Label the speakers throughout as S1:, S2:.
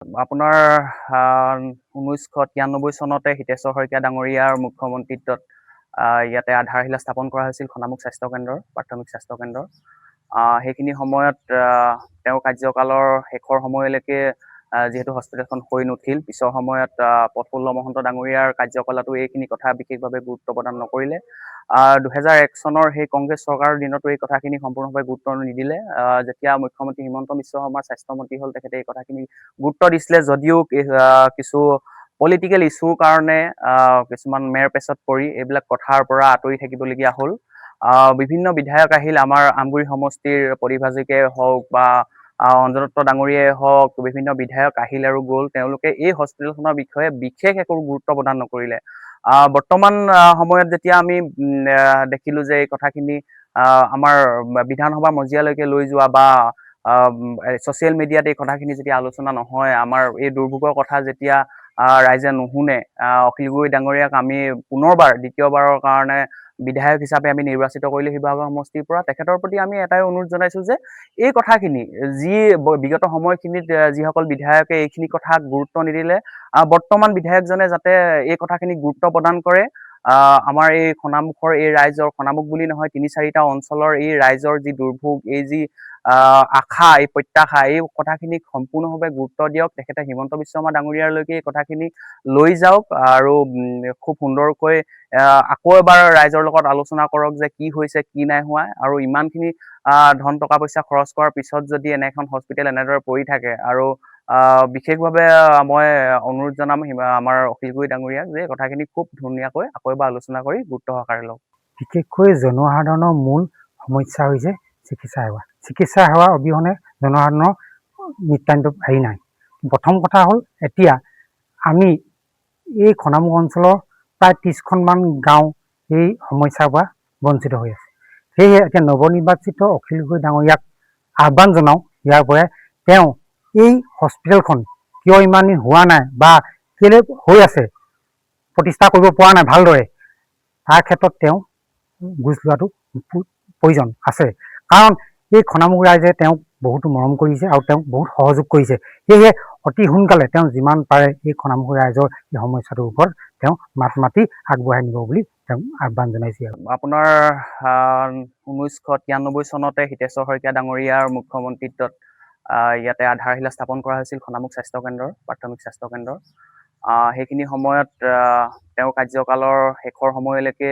S1: আপোনাৰ 1993 চনতে হিতেশ্বৰ শইকীয়া ডাঙৰীয়াৰ মুখ্যমন্ত্ৰীত্বত ইয়াতে আধাৰশিলা স্থাপন কৰা হৈছিল খনামুখ স্বাস্থ্য কেন্দ্ৰৰ প্ৰাথমিক স্বাস্থ্য কেন্দ্ৰ। সেইখিনি সময়ত তেওঁৰ কাৰ্যকালৰ শেষৰ সময়লৈকে যিহেতু হস্পিটেলখন হৈ নুঠিল, পিছৰ সময়ত প্ৰফুল্ল মহন্ত ডাঙৰীয়াৰ কাৰ্যকালতো এইখিনি কথা বিশেষভাৱে গুৰুত্ব প্ৰদান নকৰিলে। 2001 চনৰ সেই কংগ্ৰেছ চৰকাৰৰ দিনতো এই কথাখিনি সম্পূৰ্ণভাৱে গুৰুত্ব নিদিলে। যেতিয়া মুখ্যমন্ত্ৰী হিমন্ত বিশ্ব শৰ্মাৰ স্বাস্থ্যমন্ত্ৰী হ'ল, তেখেতে এই কথাখিনি গুৰুত্ব দিছিলে, যদিও কিছু পলিটিকেল ইছ্যুৰ কাৰণে কিছুমান মেৰ পেচত পৰি এইবিলাক কথাৰ পৰা আঁতৰি থাকিবলগীয়া হ'ল। বিভিন্ন বিধায়ক আহিল, আমাৰ আমগুৰি সমষ্টিৰ পৰিভাষিকে হওক বা অঞ্জন দত্ত ডাঙৰীয়াই হওক, বিভিন্ন বিধায়ক আহিল আৰু গ'ল। তেওঁলোকে এই হস্পিটেলখনৰ বিষয়ে বিশেষ একো গুৰুত্ব প্ৰদান নকৰিলে। বৰ্তমান সময়ত যেতিয়া আমি দেখিলো যে এই কথাখিনি আমাৰ বিধানসভা মজিয়ালৈকে লৈ যোৱা বা ছচিয়েল মিডিয়াত এই কথাখিনি যেতিয়া আলোচনা নহয়, আমাৰ এই দুৰ্ভোগৰ কথা যেতিয়া ৰাইজে নুশুনে, অখিল গগৈ ডাঙৰীয়াক আমি পুনৰবাৰ দ্বিতীয়বাৰৰ কাৰণে বিধায়ক হিচাপে আমি নিৰ্বাচিত কৰিলো শিৱসাগৰ সমষ্টিৰ পৰা, তেখেতৰ প্ৰতি আমি এটাই অনুৰোধ জনাইছো যে এই কথাখিনি যি বিগত সময়খিনিত যিসকল বিধায়কে এইখিনি কথাক গুৰুত্ব নিদিলে, বৰ্তমান বিধায়কজনে যাতে এই কথাখিনি গুৰুত্ব প্ৰদান কৰে। আমাৰ এই খনামুখৰ এই ৰাইজৰ, খনামুখ বুলি নহয়, 3-4টা অঞ্চলৰ এই ৰাইজৰ যি দুৰ্ভোগ, এই যি আশা, এই প্ৰত্যাশা, এই কথাখিনিক সম্পূৰ্ণভাৱে গুৰুত্ব দিয়ক। তেখেতে হিমন্ত বিশ্ব শৰ্মা ডাঙৰীয়ালৈকে এই কথাখিনি লৈ যাওক আৰু খুব সুন্দৰকৈ আকৌ এবাৰ ৰাইজৰ লগত আলোচনা কৰক যে কি হৈছে, কি নাই হোৱা। আৰু ইমানখিনি ধন টকা পইচা খৰচ কৰাৰ পিছত যদি এখন হস্পিটেল এনেদৰে পৰি থাকে, আৰু বিশেষভাৱে মই অনুৰোধ জনাম আমাৰ অখিল গগৈ ডাঙৰীয়াক যে কথাখিনি খুব ধুনীয়াকৈ আকৌ এবাৰ আলোচনা কৰি গুৰুত্ব সহকাৰে লওক।
S2: বিশেষকৈ জনসাধাৰণৰ মূল সমস্যা হৈছে চিকিৎসা সেৱা। চিকিৎসা সেৱা অবিহনে জনসাধাৰণৰ নিতান্ত নাই। প্ৰথম কথা হ'ল, এতিয়া আমি এই খনামুখ অঞ্চলৰ প্ৰায় 30খনমান গাঁও এই সমস্যাৰ পৰা বঞ্চিত হৈ আছে। সেয়েহে এতিয়া নৱনিৰ্বাচিত অখিল গগৈ ডাঙৰীয়াক আহ্বান জনাওঁ, ইয়াৰ পৰাই তেওঁ এই হস্পিটেলখন কিয় ইমান দিন হোৱা নাই বা কেলৈ হৈ আছে, প্ৰতিষ্ঠা কৰিব পৰা নাই ভালদৰে, তাৰ ক্ষেত্ৰত তেওঁ গুজ লোৱাটো প্ৰয়োজন আছে। কাৰণ এই খনামুখ ৰাইজে তেওঁক বহুতো মৰম কৰিছে আৰু তেওঁক বহুত সহযোগ কৰিছে। সেয়েহে অতি সোনকালে তেওঁ যিমান পাৰে এই খনামুখ ৰাইজৰ এই সমস্যাটোৰ ওপৰত তেওঁ মাত মাতি আগবঢ়াই নিব বুলি তেওঁ আহ্বান জনাইছে।
S1: আপোনাৰ 1993 চনতে হিতেশ্বৰ শইকীয়া ডাঙৰীয়াৰ মুখ্যমন্ত্ৰীত্বত ইয়াতে আধাৰশিলা স্থাপন কৰা হৈছিল খনামুখ স্বাস্থ্য কেন্দ্ৰৰ প্ৰাথমিক স্বাস্থ্য কেন্দ্ৰ। সেইখিনি সময়ত তেওঁৰ কাৰ্যকালৰ শেষৰ সময়লৈকে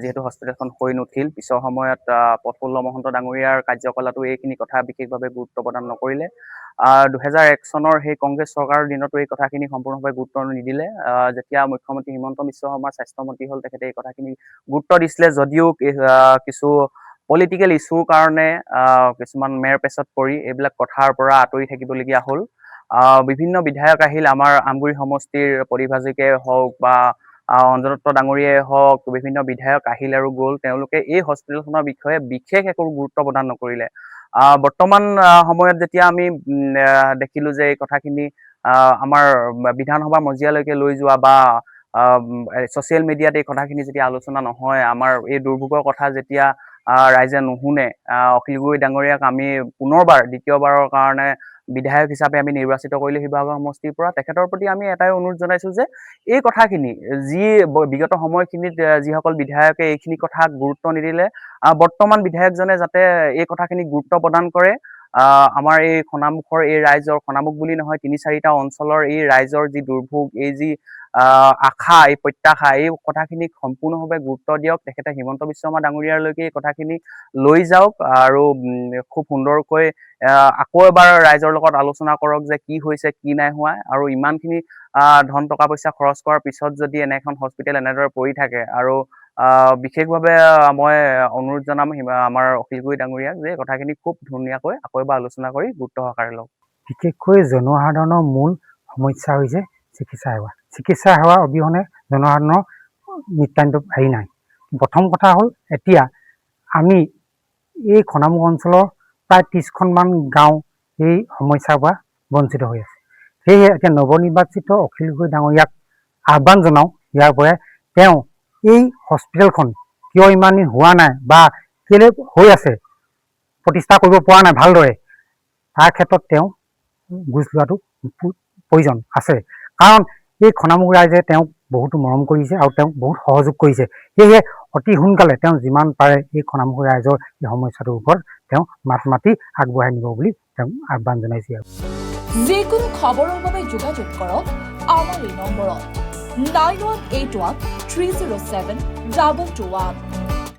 S1: যিহেতু হস্পিটেলখন হৈ নুঠিল, পিছৰ সময়ত প্ৰফুল্ল মহন্ত ডাঙৰীয়াৰ কাৰ্যকালতো এইখিনি কথা বিশেষভাৱে গুৰুত্ব প্ৰদান নকৰিলে। 2001 চনৰ সেই কংগ্ৰেছ চৰকাৰৰ দিনতো এই কথাখিনি সম্পূৰ্ণভাৱে গুৰুত্ব নিদিলে। যেতিয়া মুখ্যমন্ত্ৰী হিমন্ত বিশ্ব শৰ্মাৰ স্বাস্থ্যমন্ত্ৰী হ'ল, তেখেতে এই কথাখিনি গুৰুত্ব দিছিলে, যদিও কিছু পলিটিকেল ইছ্যুৰ কাৰণে কিছুমান মেৰ পেচত পৰি এইবিলাক কথাৰ পৰা আঁতৰি থাকিবলগীয়া হ'ল। বিভিন্ন বিধায়ক আহিল, আমাৰ আমগুৰি সমষ্টিৰ পৰিভাষিকে হওক বা অঞ্জন দত্ত ডাঙৰীয়াই হওক, বিভিন্ন বিধায়ক আহিল আৰু গ'ল। তেওঁলোকে এই হস্পিটেলখনৰ বিষয়ে বিশেষ একো গুৰুত্ব প্ৰদান নকৰিলে। বৰ্তমান সময়ত যেতিয়া আমি দেখিলো যে এই কথাখিনি আমাৰ বিধানসভা মজিয়ালৈকে লৈ যোৱা বা ছচিয়েল মিডিয়াত এই কথাখিনি যেতিয়া আলোচনা নহয়, আমাৰ এই দুৰ্ভোগৰ কথা যেতিয়া ৰাইজে নুশুনে, অখিল গগৈ ডাঙৰীয়াক আমি পুনৰবাৰ দ্বিতীয়বাৰৰ কাৰণে বিধায়ক হিচাপে আমি নিৰ্বাচিত কৰিলো শিৱসাগৰ সমষ্টিৰ পৰা, তেখেতৰ প্ৰতি আমি এটাই অনুৰোধ জনাইছো যে এই কথাখিনি যি বিগত সময়খিনিত যিসকল বিধায়কে এইখিনি কথাক গুৰুত্ব নিদিলে, বৰ্তমান বিধায়কজনে যাতে এই কথাখিনি গুৰুত্ব প্ৰদান কৰে। আমাৰ এই খনামুখৰ এই ৰাইজৰ, খনামুখ বুলি নহয়, 3-4টা অঞ্চলৰ এই ৰাইজৰ যি দুৰ্ভোগ, এই যি আশা, এই প্ৰত্যাশা, এই কথাখিনিক সম্পূৰ্ণভাৱে গুৰুত্ব দিয়ক। তেখেতে হিমন্ত বিশ্ব শৰ্মা ডাঙৰীয়ালৈকে এই কথাখিনি লৈ যাওক আৰু খুব সুন্দৰকৈ আকৌ এবাৰ ৰাইজৰ লগত আলোচনা কৰক যে কি হৈছে, কি নাই হোৱা। আৰু ইমানখিনি ধন টকা পইচা খৰচ কৰাৰ পিছত যদি এখন হস্পিটেল এনেদৰে পৰি থাকে, আৰু বিশেষভাৱে মই অনুৰোধ জনাম আমাৰ অখিল গগৈ ডাঙৰীয়াক যে কথাখিনি খুব ধুনীয়াকৈ আকৌ এবাৰ আলোচনা কৰি গুৰুত্ব সহকাৰে লওক।
S2: বিশেষকৈ জনসাধাৰণৰ মূল সমস্যা হৈছে চিকিৎসা সেৱা। চিকিৎসা সেৱা অবিহনে জনসাধাৰণৰ নিতান্ত নাই। প্ৰথম কথা হ'ল, এতিয়া আমি এই খনামুখ অঞ্চলৰ প্ৰায় 30খনমান গাঁও এই সমস্যাৰ পৰা বঞ্চিত হৈ আছে। সেয়েহে এতিয়া নৱনিৰ্বাচিত অখিল গগৈ ডাঙৰীয়াক আহ্বান জনাওঁ, ইয়াৰ পৰাই তেওঁ এই হস্পিটেলখন কিয় ইমান দিন হোৱা নাই বা কেলৈ হৈ আছে, প্ৰতিষ্ঠা কৰিব পৰা নাই ভালদৰে, তাৰ ক্ষেত্ৰত তেওঁ গুজ লোৱাটো প্ৰয়োজন আছে, কাৰণ এই খনামুখ ৰাইজে তেওঁক বহুতো মৰম কৰিছে আৰু তেওঁক বহুত সহযোগ কৰিছে। সেয়েহে অতি সোনকালে তেওঁ যিমান পাৰে এই খনামুখ ৰাইজৰ এই সমস্যাটোৰ ওপৰত তেওঁ মাত মাতি আগবঢ়াই নিব বুলি তেওঁ আহ্বান জনাইছে।
S3: যিকোনো খবৰৰ বাবে যোগাযোগ কৰক আমাৰ এই নম্বৰত 9181 307 221।